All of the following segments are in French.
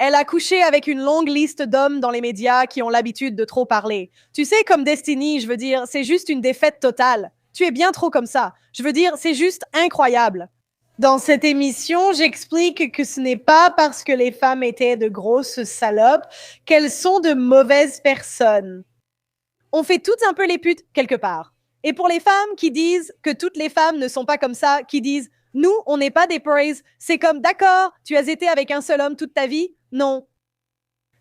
Elle a couché avec une longue liste d'hommes dans les médias qui ont l'habitude de trop parler. Tu sais, comme Destiny, je veux dire, c'est juste une défaite totale. Tu es bien trop comme ça. Je veux dire, c'est juste incroyable. Dans cette émission, j'explique que ce n'est pas parce que les femmes étaient de grosses salopes qu'elles sont de mauvaises personnes. On fait toutes un peu les putes quelque part. Et pour les femmes qui disent que toutes les femmes ne sont pas comme ça, qui disent nous, on n'est pas des praise, c'est comme d'accord, tu as été avec un seul homme toute ta vie? Non.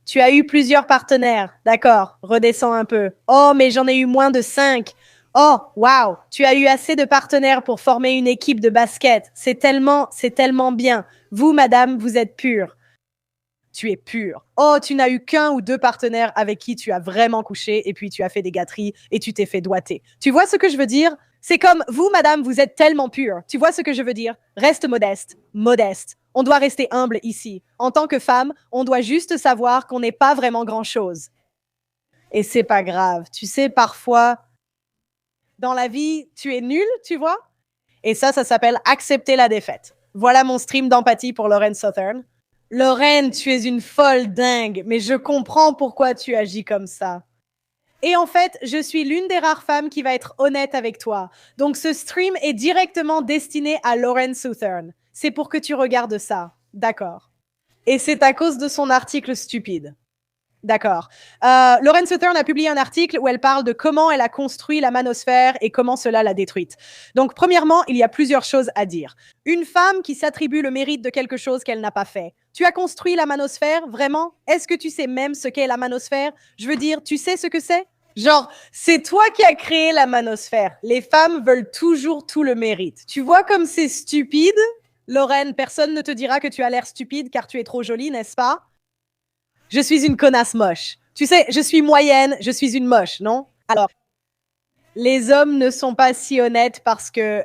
Tu as eu plusieurs partenaires, d'accord, redescends un peu. Oh, mais j'en ai eu moins de 5. Oh, waouh, tu as eu assez de partenaires pour former une équipe de basket. C'est tellement bien. Vous, madame, vous êtes pure. Tu es pure. Oh, tu n'as eu qu'un ou deux partenaires avec qui tu as vraiment couché et puis tu as fait des gâteries et tu t'es fait doigter. Tu vois ce que je veux dire? C'est comme vous, madame, vous êtes tellement pure. Tu vois ce que je veux dire? Reste modeste. Modeste. On doit rester humble ici. En tant que femme, on doit juste savoir qu'on n'est pas vraiment grand-chose. Et c'est pas grave. Tu sais, parfois, dans la vie, tu es nul, tu vois? Et ça s'appelle accepter la défaite. Voilà mon stream d'empathie pour Lauren Southern. Lauren, tu es une folle dingue, mais je comprends pourquoi tu agis comme ça. Et en fait, je suis l'une des rares femmes qui va être honnête avec toi. Donc ce stream est directement destiné à Lauren Southern. C'est pour que tu regardes ça. D'accord. Et c'est à cause de son article stupide. D'accord. Lauren Southern a publié un article où elle parle de comment elle a construit la manosphère et comment cela l'a détruite. Donc, premièrement, il y a plusieurs choses à dire. Une femme qui s'attribue le mérite de quelque chose qu'elle n'a pas fait. Tu as construit la manosphère, vraiment? Est-ce que tu sais même ce qu'est la manosphère? Je veux dire, tu sais ce que c'est? Genre, c'est toi qui as créé la manosphère. Les femmes veulent toujours tout le mérite. Tu vois comme c'est stupide? Lauren, personne ne te dira que tu as l'air stupide car tu es trop jolie, n'est-ce pas? Je suis une connasse moche. Tu sais, je suis moyenne, je suis une moche, non? Alors, les hommes ne sont pas si honnêtes parce que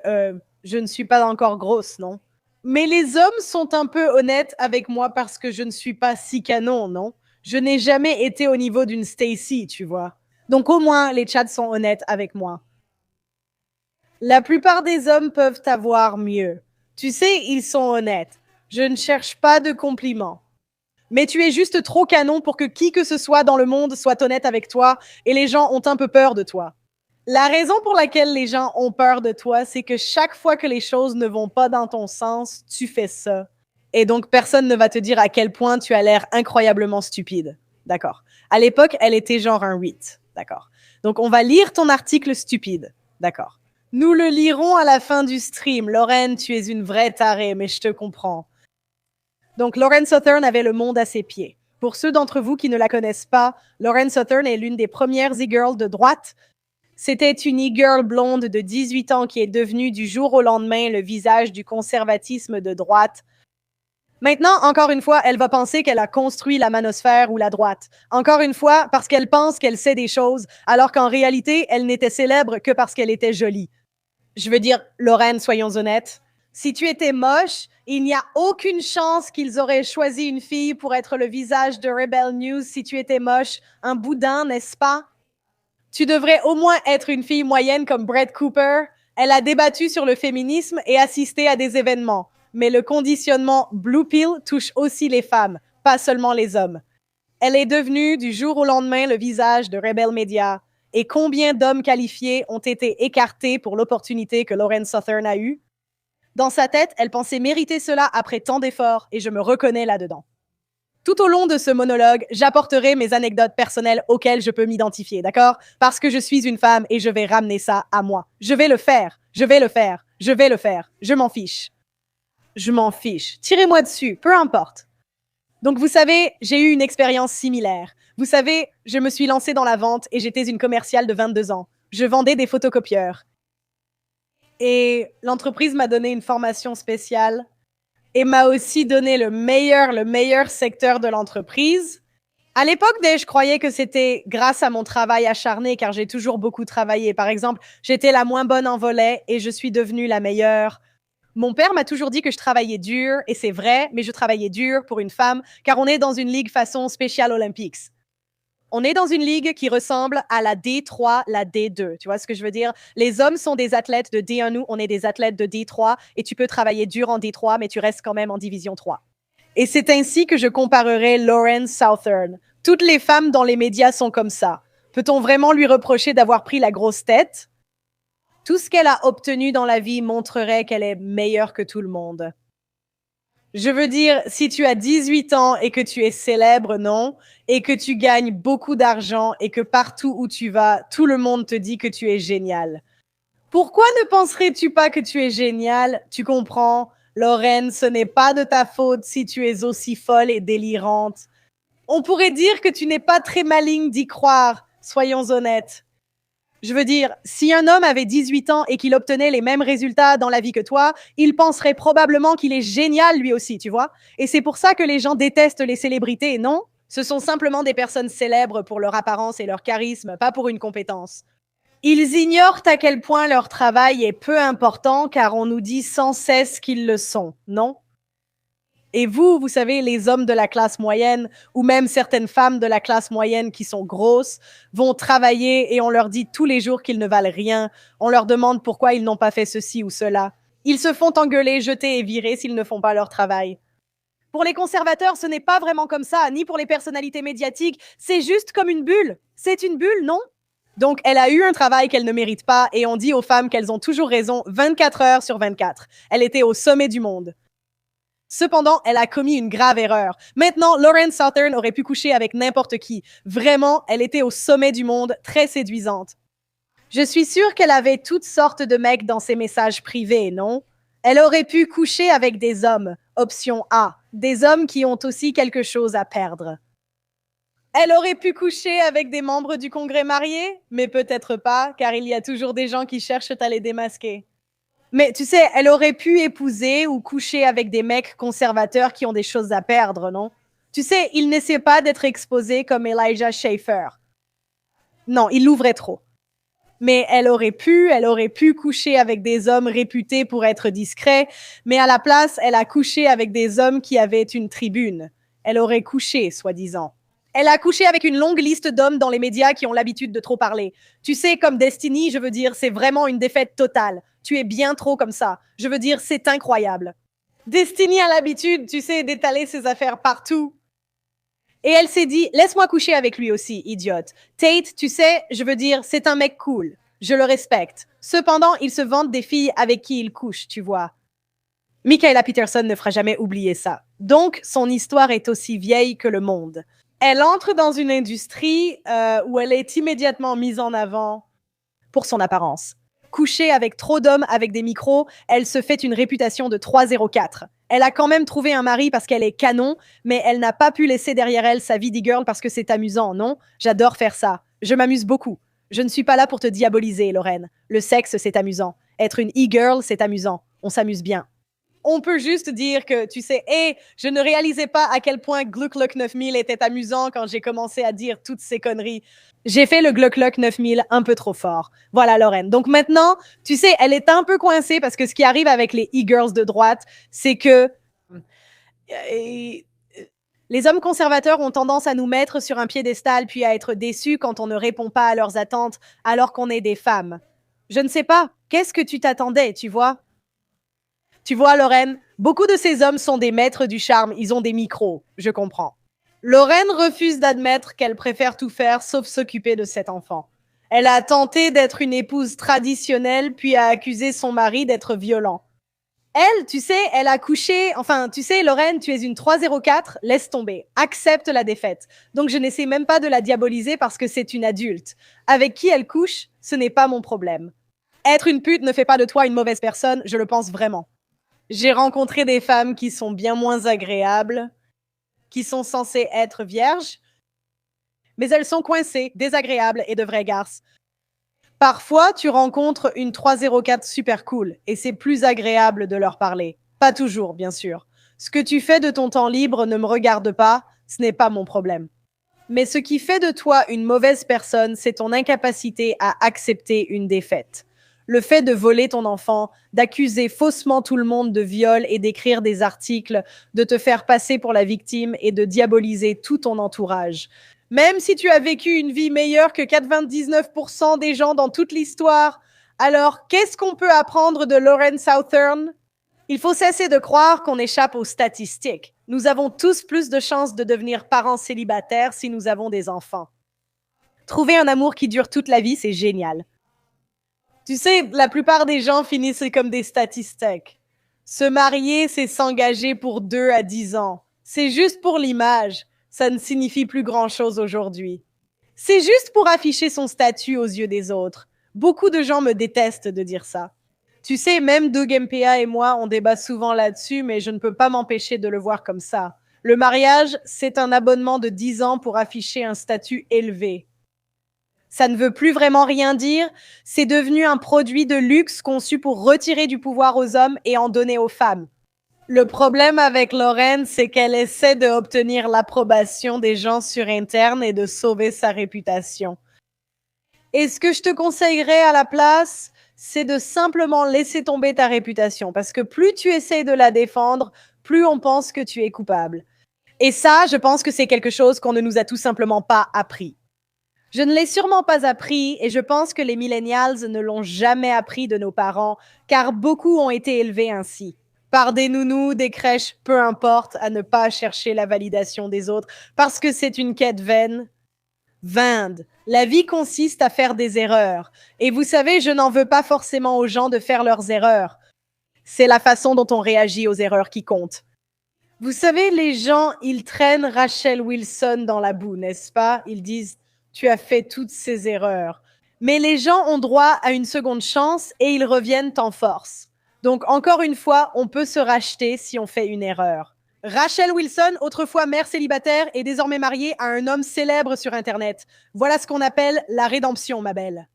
je ne suis pas encore grosse, non? Mais les hommes sont un peu honnêtes avec moi parce que je ne suis pas si canon, non? Je n'ai jamais été au niveau d'une Stacy, tu vois. Donc au moins, les chats sont honnêtes avec moi. La plupart des hommes peuvent avoir mieux. Tu sais, ils sont honnêtes. Je ne cherche pas de compliments. Mais tu es juste trop canon pour que qui que ce soit dans le monde soit honnête avec toi et les gens ont un peu peur de toi. La raison pour laquelle les gens ont peur de toi, c'est que chaque fois que les choses ne vont pas dans ton sens, tu fais ça. Et donc, personne ne va te dire à quel point tu as l'air incroyablement stupide. D'accord. À l'époque, elle était genre un 8. D'accord. Donc, on va lire ton article stupide. D'accord. Nous le lirons à la fin du stream. Lauren, tu es une vraie tarée, mais je te comprends. Donc, Lauren Southern avait le monde à ses pieds. Pour ceux d'entre vous qui ne la connaissent pas, Lauren Southern est l'une des premières e-girls de droite. C'était une e-girl blonde de 18 ans qui est devenue du jour au lendemain le visage du conservatisme de droite. Maintenant, encore une fois, elle va penser qu'elle a construit la manosphère ou la droite. Encore une fois, parce qu'elle pense qu'elle sait des choses, alors qu'en réalité, elle n'était célèbre que parce qu'elle était jolie. Je veux dire, Lauren, soyons honnêtes, si tu étais moche, il n'y a aucune chance qu'ils auraient choisi une fille pour être le visage de Rebel News si tu étais moche. Un boudin, n'est-ce pas? Tu devrais au moins être une fille moyenne comme Brett Cooper. Elle a débattu sur le féminisme et assisté à des événements. Mais le conditionnement Blue Pill touche aussi les femmes, pas seulement les hommes. Elle est devenue du jour au lendemain le visage de Rebel Media. Et combien d'hommes qualifiés ont été écartés pour l'opportunité que Lauren Southern a eue? Dans sa tête, elle pensait mériter cela après tant d'efforts, et je me reconnais là-dedans. Tout au long de ce monologue, j'apporterai mes anecdotes personnelles auxquelles je peux m'identifier, d'accord? Parce que je suis une femme et je vais ramener ça à moi. Je vais le faire, je vais le faire, je vais le faire. Je m'en fiche. Je m'en fiche. Tirez-moi dessus, peu importe. Donc vous savez, j'ai eu une expérience similaire. Vous savez, je me suis lancée dans la vente et j'étais une commerciale de 22 ans. Je vendais des photocopieurs. Et l'entreprise m'a donné une formation spéciale et m'a aussi donné le meilleur secteur de l'entreprise. À l'époque, je croyais que c'était grâce à mon travail acharné, car j'ai toujours beaucoup travaillé. Par exemple, j'étais la moins bonne en volley et je suis devenue la meilleure. Mon père m'a toujours dit que je travaillais dur, et c'est vrai, mais je travaillais dur pour une femme, car on est dans une ligue façon Special Olympics. On est dans une ligue qui ressemble à la D3, la D2. Tu vois ce que je veux dire? Les hommes sont des athlètes de D1, nous, on est des athlètes de D3, et tu peux travailler dur en D3, mais tu restes quand même en division 3. Et c'est ainsi que je comparerai Lauren Southern. Toutes les femmes dans les médias sont comme ça. Peut-on vraiment lui reprocher d'avoir pris la grosse tête? Tout ce qu'elle a obtenu dans la vie montrerait qu'elle est meilleure que tout le monde. Je veux dire, si tu as 18 ans et que tu es célèbre, non, et que tu gagnes beaucoup d'argent et que partout où tu vas, tout le monde te dit que tu es génial. Pourquoi ne penserais-tu pas que tu es génial? Tu comprends, Lorraine, ce n'est pas de ta faute si tu es aussi folle et délirante. On pourrait dire que tu n'es pas très maligne d'y croire, soyons honnêtes. Je veux dire, si un homme avait 18 ans et qu'il obtenait les mêmes résultats dans la vie que toi, il penserait probablement qu'il est génial lui aussi, tu vois. Et c'est pour ça que les gens détestent les célébrités, non? Ce sont simplement des personnes célèbres pour leur apparence et leur charisme, pas pour une compétence. Ils ignorent à quel point leur travail est peu important car on nous dit sans cesse qu'ils le sont, non? Et vous savez, les hommes de la classe moyenne ou même certaines femmes de la classe moyenne qui sont grosses vont travailler et on leur dit tous les jours qu'ils ne valent rien. On leur demande pourquoi ils n'ont pas fait ceci ou cela. Ils se font engueuler, jeter et virer s'ils ne font pas leur travail. Pour les conservateurs, ce n'est pas vraiment comme ça, ni pour les personnalités médiatiques. C'est juste comme une bulle. C'est une bulle, non? Donc, elle a eu un travail qu'elle ne mérite pas et on dit aux femmes qu'elles ont toujours raison 24 heures sur 24. Elle était au sommet du monde. Cependant, elle a commis une grave erreur. Maintenant, Lauren Southern aurait pu coucher avec n'importe qui. Vraiment, elle était au sommet du monde, très séduisante. Je suis sûre qu'elle avait toutes sortes de mecs dans ses messages privés, non? Elle aurait pu coucher avec des hommes. Option A. Des hommes qui ont aussi quelque chose à perdre. Elle aurait pu coucher avec des membres du Congrès mariés, mais peut-être pas, car il y a toujours des gens qui cherchent à les démasquer. Mais tu sais, elle aurait pu épouser ou coucher avec des mecs conservateurs qui ont des choses à perdre, non? Tu sais, il n'essaie pas d'être exposé comme Elijah Schaffer. Non, il l'ouvrait trop. Mais elle aurait pu coucher avec des hommes réputés pour être discrets, mais à la place, elle a couché avec des hommes qui avaient une tribune. Elle aurait couché, soi-disant. Elle a couché avec une longue liste d'hommes dans les médias qui ont l'habitude de trop parler. Tu sais, comme Destiny, je veux dire, c'est vraiment une défaite totale. Tu es bien trop comme ça. Je veux dire, c'est incroyable. Destiny a l'habitude, tu sais, d'étaler ses affaires partout. Et elle s'est dit, laisse-moi coucher avec lui aussi, idiote. Tate, tu sais, je veux dire, c'est un mec cool. Je le respecte. Cependant, il se vante des filles avec qui il couche, tu vois. Michaela Peterson ne fera jamais oublier ça. Donc, son histoire est aussi vieille que le monde. Elle entre dans une industrie où elle est immédiatement mise en avant pour son apparence. Couchée avec trop d'hommes avec des micros, elle se fait une réputation de 304. Elle a quand même trouvé un mari parce qu'elle est canon, mais elle n'a pas pu laisser derrière elle sa vie d'e-girl parce que c'est amusant, non? J'adore faire ça. Je m'amuse beaucoup. Je ne suis pas là pour te diaboliser, Lorraine. Le sexe, c'est amusant. Être une e-girl, c'est amusant. On s'amuse bien. On peut juste dire que, tu sais, je ne réalisais pas à quel point Gluck Luck 9000 était amusant quand j'ai commencé à dire toutes ces conneries. J'ai fait le Gluck Luck 9000 un peu trop fort. Voilà, Lorraine. Donc maintenant, tu sais, elle est un peu coincée parce que ce qui arrive avec les e-girls de droite, c'est que les hommes conservateurs ont tendance à nous mettre sur un piédestal puis à être déçus quand on ne répond pas à leurs attentes alors qu'on est des femmes. Je ne sais pas. Qu'est-ce que tu t'attendais, tu vois? Tu vois, Lorraine, beaucoup de ces hommes sont des maîtres du charme, ils ont des micros, je comprends. Lorraine refuse d'admettre qu'elle préfère tout faire sauf s'occuper de cet enfant. Elle a tenté d'être une épouse traditionnelle, puis a accusé son mari d'être violent. Elle, tu sais, elle a couché... Enfin, tu sais, Lorraine, tu es une 304, laisse tomber. Accepte la défaite. Donc je n'essaie même pas de la diaboliser parce que c'est une adulte. Avec qui elle couche, ce n'est pas mon problème. Être une pute ne fait pas de toi une mauvaise personne, je le pense vraiment. J'ai rencontré des femmes qui sont bien moins agréables, qui sont censées être vierges, mais elles sont coincées, désagréables et de vraies garces. Parfois, tu rencontres une 304 super cool et c'est plus agréable de leur parler. Pas toujours, bien sûr. Ce que tu fais de ton temps libre ne me regarde pas, ce n'est pas mon problème. Mais ce qui fait de toi une mauvaise personne, c'est ton incapacité à accepter une défaite. Le fait de voler ton enfant, d'accuser faussement tout le monde de viol et d'écrire des articles, de te faire passer pour la victime et de diaboliser tout ton entourage. Même si tu as vécu une vie meilleure que 99% des gens dans toute l'histoire, alors qu'est-ce qu'on peut apprendre de Lauren Southern? Il faut cesser de croire qu'on échappe aux statistiques. Nous avons tous plus de chances de devenir parents célibataires si nous avons des enfants. Trouver un amour qui dure toute la vie, c'est génial. Tu sais, la plupart des gens finissent comme des statistiques. Se marier, c'est s'engager pour 2 à 10 ans. C'est juste pour l'image. Ça ne signifie plus grand-chose aujourd'hui. C'est juste pour afficher son statut aux yeux des autres. Beaucoup de gens me détestent de dire ça. Tu sais, même Doug MPA et moi, on débat souvent là-dessus, mais je ne peux pas m'empêcher de le voir comme ça. Le mariage, c'est un abonnement de 10 ans pour afficher un statut élevé. Ça ne veut plus vraiment rien dire, c'est devenu un produit de luxe conçu pour retirer du pouvoir aux hommes et en donner aux femmes. Le problème avec Lauren, c'est qu'elle essaie d'obtenir l'approbation des gens sur Internet et de sauver sa réputation. Et ce que je te conseillerais à la place, c'est de simplement laisser tomber ta réputation, parce que plus tu essaies de la défendre, plus on pense que tu es coupable. Et ça, je pense que c'est quelque chose qu'on ne nous a tout simplement pas appris. Je ne l'ai sûrement pas appris et je pense que les millennials ne l'ont jamais appris de nos parents, car beaucoup ont été élevés ainsi. Par des nounous, des crèches, peu importe, à ne pas chercher la validation des autres, parce que c'est une quête vaine. Vinde. La vie consiste à faire des erreurs. Et vous savez, je n'en veux pas forcément aux gens de faire leurs erreurs. C'est la façon dont on réagit aux erreurs qui compte. Vous savez, les gens, ils traînent Rachel Wilson dans la boue, n'est-ce pas? Ils disent, tu as fait toutes ces erreurs. Mais les gens ont droit à une seconde chance et ils reviennent en force. Donc, encore une fois, on peut se racheter si on fait une erreur. Rachel Wilson, autrefois mère célibataire, est désormais mariée à un homme célèbre sur Internet. Voilà ce qu'on appelle la rédemption, ma belle.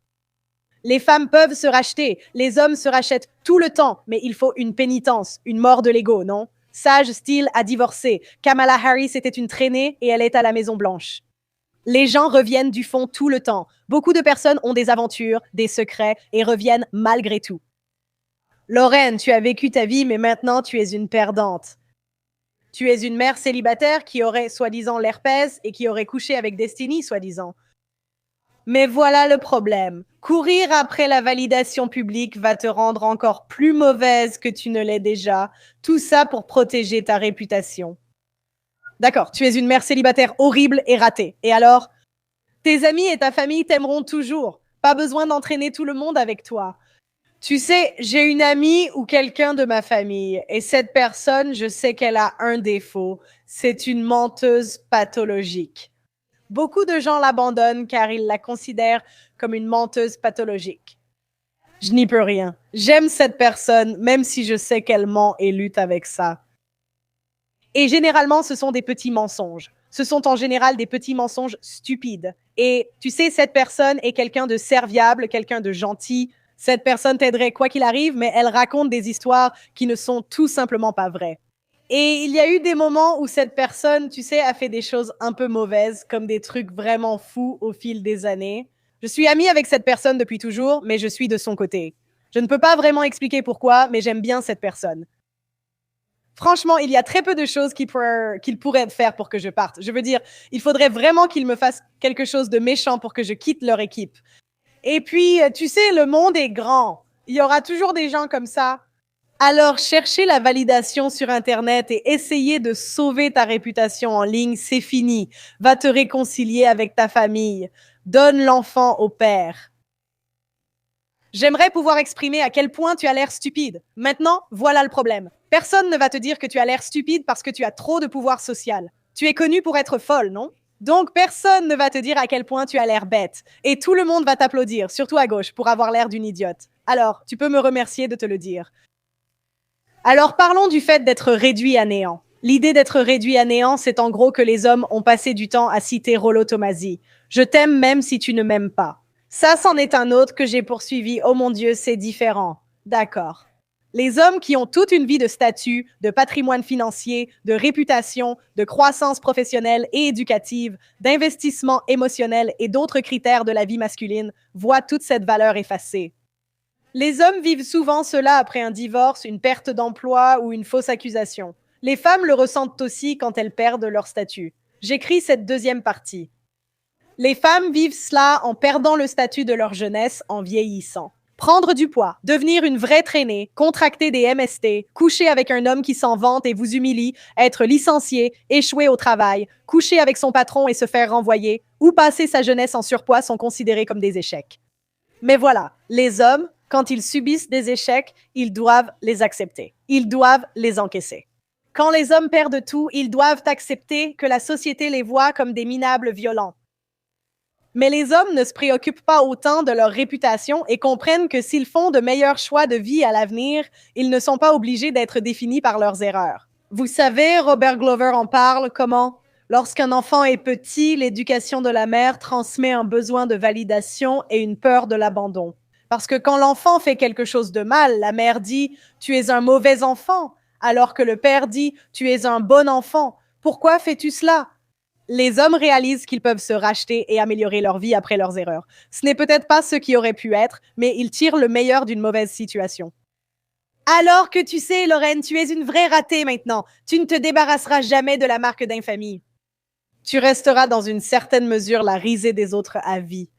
Les femmes peuvent se racheter, les hommes se rachètent tout le temps, mais il faut une pénitence, une mort de l'ego, non? Sage Steele a divorcé, Kamala Harris était une traînée et elle est à la Maison-Blanche. Les gens reviennent du fond tout le temps. Beaucoup de personnes ont des aventures, des secrets et reviennent malgré tout. Lauren, tu as vécu ta vie, mais maintenant tu es une perdante. Tu es une mère célibataire qui aurait soi-disant l'herpès et qui aurait couché avec Destiny, soi-disant. Mais voilà le problème. Courir après la validation publique va te rendre encore plus mauvaise que tu ne l'es déjà. Tout ça pour protéger ta réputation. D'accord, tu es une mère célibataire horrible et ratée. Et alors? Tes amis et ta famille t'aimeront toujours. Pas besoin d'entraîner tout le monde avec toi. Tu sais, j'ai une amie ou quelqu'un de ma famille, et cette personne, je sais qu'elle a un défaut. C'est une menteuse pathologique. Beaucoup de gens l'abandonnent car ils la considèrent comme une menteuse pathologique. Je n'y peux rien. J'aime cette personne, même si je sais qu'elle ment et lutte avec ça. Et généralement, ce sont des petits mensonges. Ce sont en général des petits mensonges stupides. Et tu sais, cette personne est quelqu'un de serviable, quelqu'un de gentil. Cette personne t'aiderait quoi qu'il arrive, mais elle raconte des histoires qui ne sont tout simplement pas vraies. Et il y a eu des moments où cette personne, tu sais, a fait des choses un peu mauvaises, comme des trucs vraiment fous au fil des années. Je suis amie avec cette personne depuis toujours, mais je suis de son côté. Je ne peux pas vraiment expliquer pourquoi, mais j'aime bien cette personne. Franchement, il y a très peu de choses qu'il pourrait faire pour que je parte. Je veux dire, il faudrait vraiment qu'il me fasse quelque chose de méchant pour que je quitte leur équipe. Et puis, tu sais, le monde est grand. Il y aura toujours des gens comme ça. Alors, chercher la validation sur Internet et essayer de sauver ta réputation en ligne, c'est fini. Va te réconcilier avec ta famille. Donne l'enfant au père. J'aimerais pouvoir exprimer à quel point tu as l'air stupide. Maintenant, voilà le problème. Personne ne va te dire que tu as l'air stupide parce que tu as trop de pouvoir social. Tu es connue pour être folle, non? Donc, personne ne va te dire à quel point tu as l'air bête. Et tout le monde va t'applaudir, surtout à gauche, pour avoir l'air d'une idiote. Alors, tu peux me remercier de te le dire. Alors, parlons du fait d'être réduit à néant. L'idée d'être réduit à néant, c'est en gros que les hommes ont passé du temps à citer Rollo Tomasi. Je t'aime même si tu ne m'aimes pas. Ça, c'en est un autre que j'ai poursuivi. Oh mon Dieu, c'est différent. D'accord. Les hommes qui ont toute une vie de statut, de patrimoine financier, de réputation, de croissance professionnelle et éducative, d'investissement émotionnel et d'autres critères de la vie masculine voient toute cette valeur effacée. Les hommes vivent souvent cela après un divorce, une perte d'emploi ou une fausse accusation. Les femmes le ressentent aussi quand elles perdent leur statut. J'écris cette deuxième partie. Les femmes vivent cela en perdant le statut de leur jeunesse en vieillissant. Prendre du poids, devenir une vraie traînée, contracter des MST, coucher avec un homme qui s'en vante et vous humilie, être licencié, échouer au travail, coucher avec son patron et se faire renvoyer, ou passer sa jeunesse en surpoids sont considérés comme des échecs. Mais voilà, les hommes, quand ils subissent des échecs, ils doivent les accepter. Ils doivent les encaisser. Quand les hommes perdent tout, ils doivent accepter que la société les voit comme des minables violents. Mais les hommes ne se préoccupent pas autant de leur réputation et comprennent que s'ils font de meilleurs choix de vie à l'avenir, ils ne sont pas obligés d'être définis par leurs erreurs. Vous savez, Robert Glover en parle comment? Lorsqu'un enfant est petit, l'éducation de la mère transmet un besoin de validation et une peur de l'abandon. Parce que quand l'enfant fait quelque chose de mal, la mère dit « Tu es un mauvais enfant », alors que le père dit « Tu es un bon enfant. Pourquoi fais-tu cela ?» Les hommes réalisent qu'ils peuvent se racheter et améliorer leur vie après leurs erreurs. Ce n'est peut-être pas ce qui aurait pu être, mais ils tirent le meilleur d'une mauvaise situation. Alors que tu sais, Lorraine, tu es une vraie ratée maintenant. Tu ne te débarrasseras jamais de la marque d'infamie. Tu resteras dans une certaine mesure la risée des autres à vie.